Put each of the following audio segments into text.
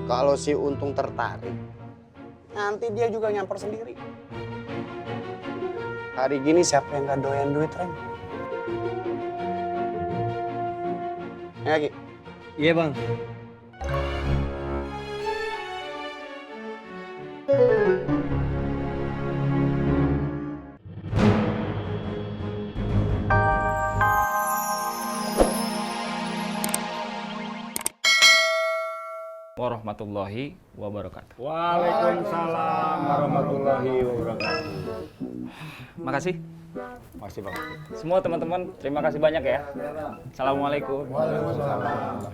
Kalau si Untung tertarik, nanti dia juga nyamper sendiri. Hari gini siapa yang gak doyan duit, Ren? Ya, Ki? Iya, Bang. Warahmatullahi wabarakatuh. Waalaikumsalam warahmatullahi wabarakatuh. Makasih Masih, Bang. semua teman-teman, terima kasih banyak ya. Assalamualaikum. Waalaikumsalam.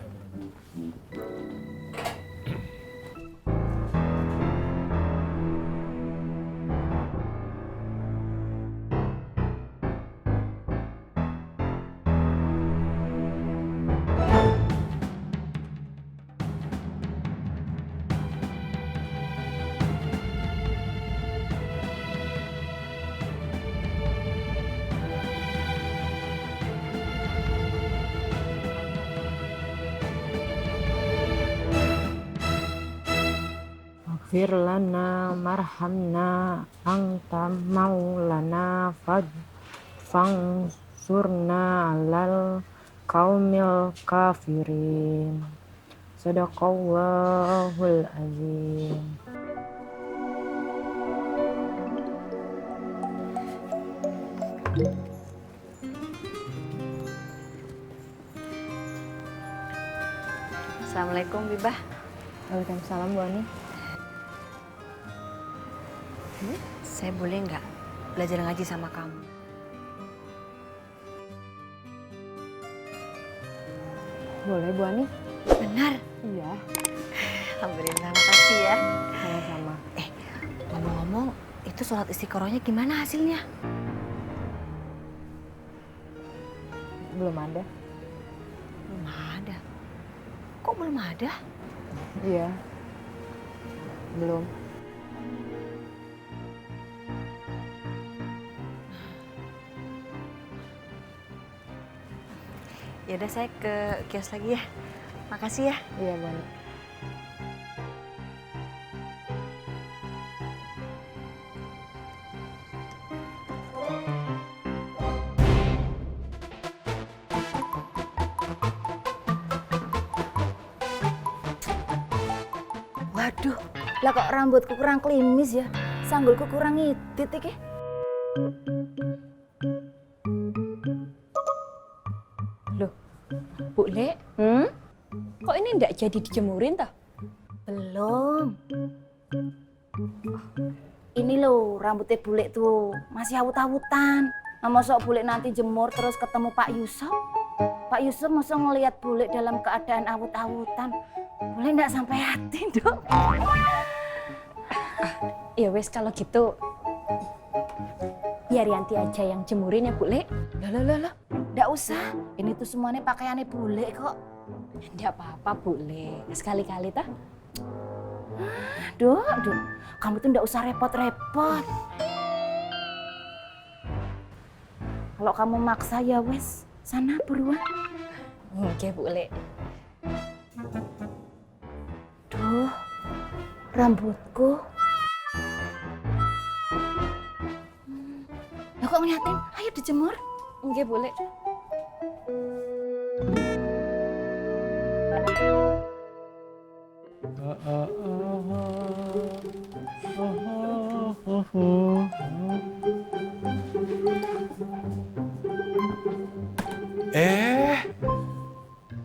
Ighfir lana marhamna anta maulana fangsurna alal qaumil kafirin. Sadaqallahul azim. Assalamualaikum Bibah. Waalaikumsalam Bu Ani. Saya boleh nggak belajar ngaji sama kamu? Boleh Bu Ani? Benar. Iya. Alhamdulillah, makasih ya. Sama-sama. Ngomong-ngomong, itu sholat istiqorohnya gimana hasilnya? Belum ada. Belum ada. Kok belum ada? Iya. Belum. Ya udah, saya ke kios lagi ya. Makasih ya. Iya Bu Ani. Waduh, lah kok rambutku kurang klimis ya? Sanggulku kurang ngidit iki. Loh, Bu Le, kok ini ndak jadi dijemurin tah? Belum. Ini loh rambutnya bule tuh, masih awut-awutan. Nah, masa bule nanti jemur terus ketemu Pak Yusuf? Pak Yusuf masa ngelihat bule dalam keadaan awut-awutan? Bule ndak sampai hati dong. Ya wes kalau gitu, biar Yanti aja yang jemurin ya Bu Le. Loh. Ndak usah, ini tuh semuanya pakaiannya bule kok. Ndak apa-apa Bu Le, sekali-kali tah. Duh, kamu tuh ndak usah repot-repot. Kalau kamu maksa ya wes, sana buruan. Oke Bu Le. Duh, rambutku. Lah kok ngeliatin? Ayo dijemur. Oke Bu Le.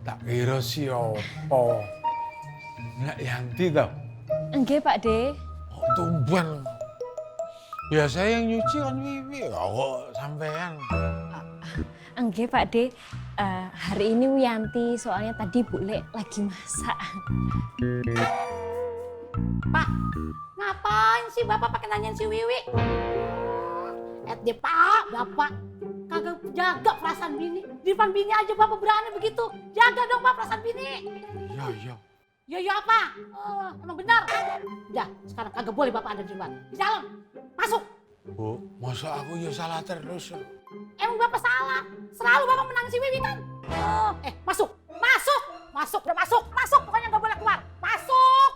Tak kira siapa. Nek Yanti tau. Nggih Pak De. Kok tumben. Biasa yang nyuci kan Wiwi, kok sampean. Nggih Pak De. Hari ini Wiyanti, soalnya tadi Bu Le lagi masak. Pak, ngapain sih Bapak pakai nanyain si Wiwi? Pak, Bapak kagak jaga perasaan bini. Di depan bini aja Bapak berani begitu. Jaga dong Pak perasaan bini. Iya. Ya apa? Emang benar. Udah, sekarang kagak boleh Bapak ada di luar. Di dalam, masuk. Bu, masa aku ya salah terus? Emang Bapak salah. Selalu Bapak menang si Wiwi kan? Masuk. Udah masuk. Pokoknya nggak boleh keluar. Masuk,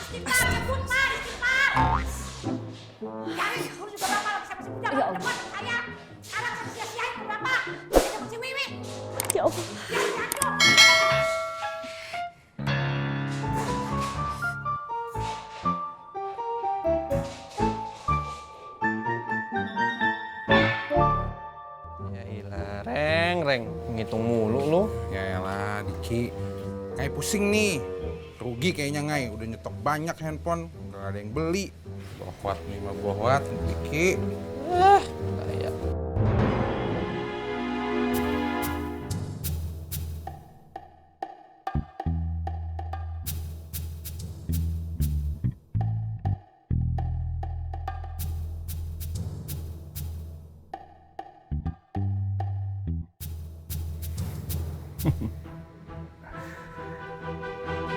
Istighfar, nyebut Pak, istighfar. Cari, urus juga Bapak lagi sama si Budak. Ya Allah. Cepat, saya. Sekarang saya sia-siain ke Bapak. Saya sama si Wiwi. Ya Allah. Ya ilah, Reng, ngitung mulu lu. Ya elah, Diki. Kayak pusing nih. Rugi kayaknya Ngai, udah nyetok banyak handphone, nggak ada yang beli. Bohwat nih mah bohwat, Diki. Kayak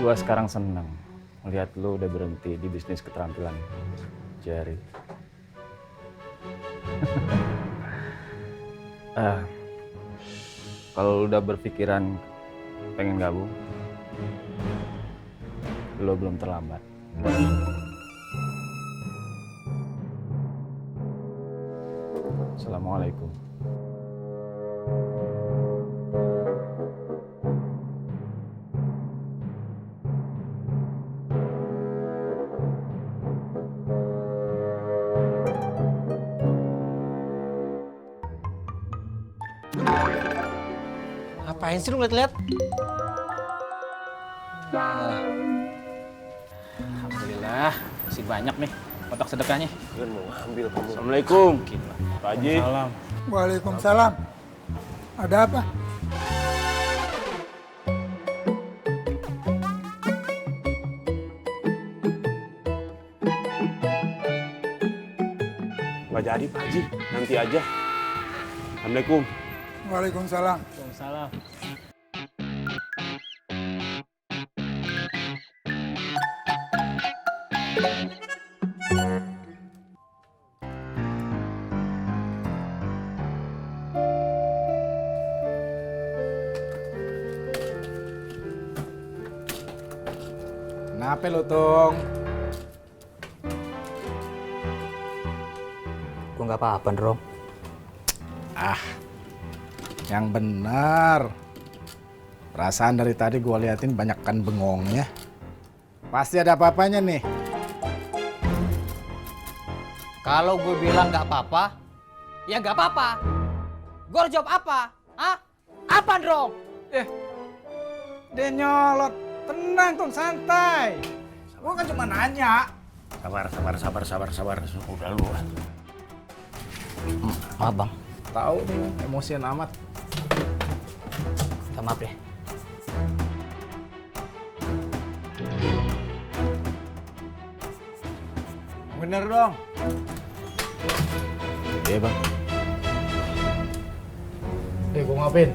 Gua sekarang seneng melihat lu udah berhenti di bisnis keterampilan, Jerry. Kalau lu udah berpikiran pengen gabung, lu belum terlambat. Assalamualaikum. ngapain sih lu ngeliat-liat? Alhamdulillah, masih banyak nih kotak sedekahnya. Gue mau ambil kamu. Assalamualaikum. Pak Haji. Waalaikumsalam. Ada apa? Nggak jadi Pak Haji, nanti aja. Assalamualaikum. Waalaikumsalam. Waalaikumsalam. Kenapa lu, Tung? Gue nggak apa-apa, Ndrong. Yang benar. Perasaan dari tadi gue liatin banyakkan bengongnya. Pasti ada apa-apanya nih. Kalau gue bilang nggak apa-apa, ya nggak apa-apa. Gue harus jawab apa? Hah? Apa, Ndrong? Dia nyolot. Tenang, Tung, santai. Gue kan cuma nanya. Sabar. Udah lu. Maaf, Bang. Tahu nih, emosian amat. Minta maaf deh. Bener dong. Iya, Bang. Gue ngapain?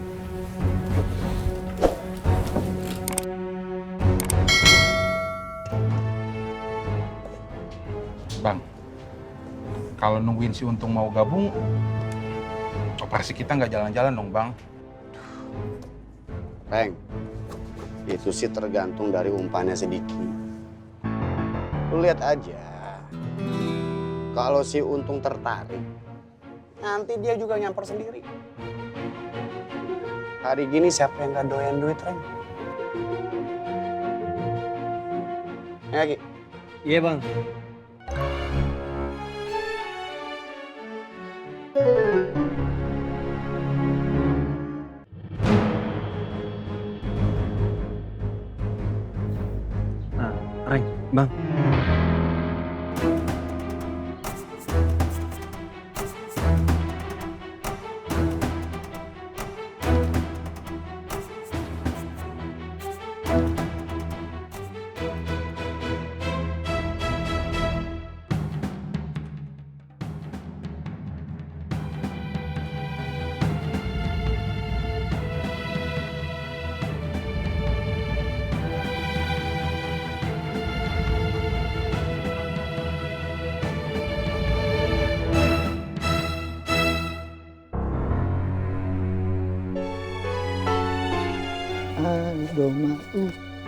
Bang, kalau nungguin si Untung mau gabung, operasi kita nggak jalan-jalan dong, Bang. Reng, itu sih tergantung dari umpannya sedikit. Lu lihat aja, kalau si Untung tertarik, nanti dia juga nyamper sendiri. Hari gini siapa yang gak doyan duit, Reng? Ya, Ki? Iya Bang. Nah, Reng, Bang.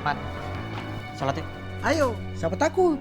Man, sholat yuk. Ayo, siapa takut?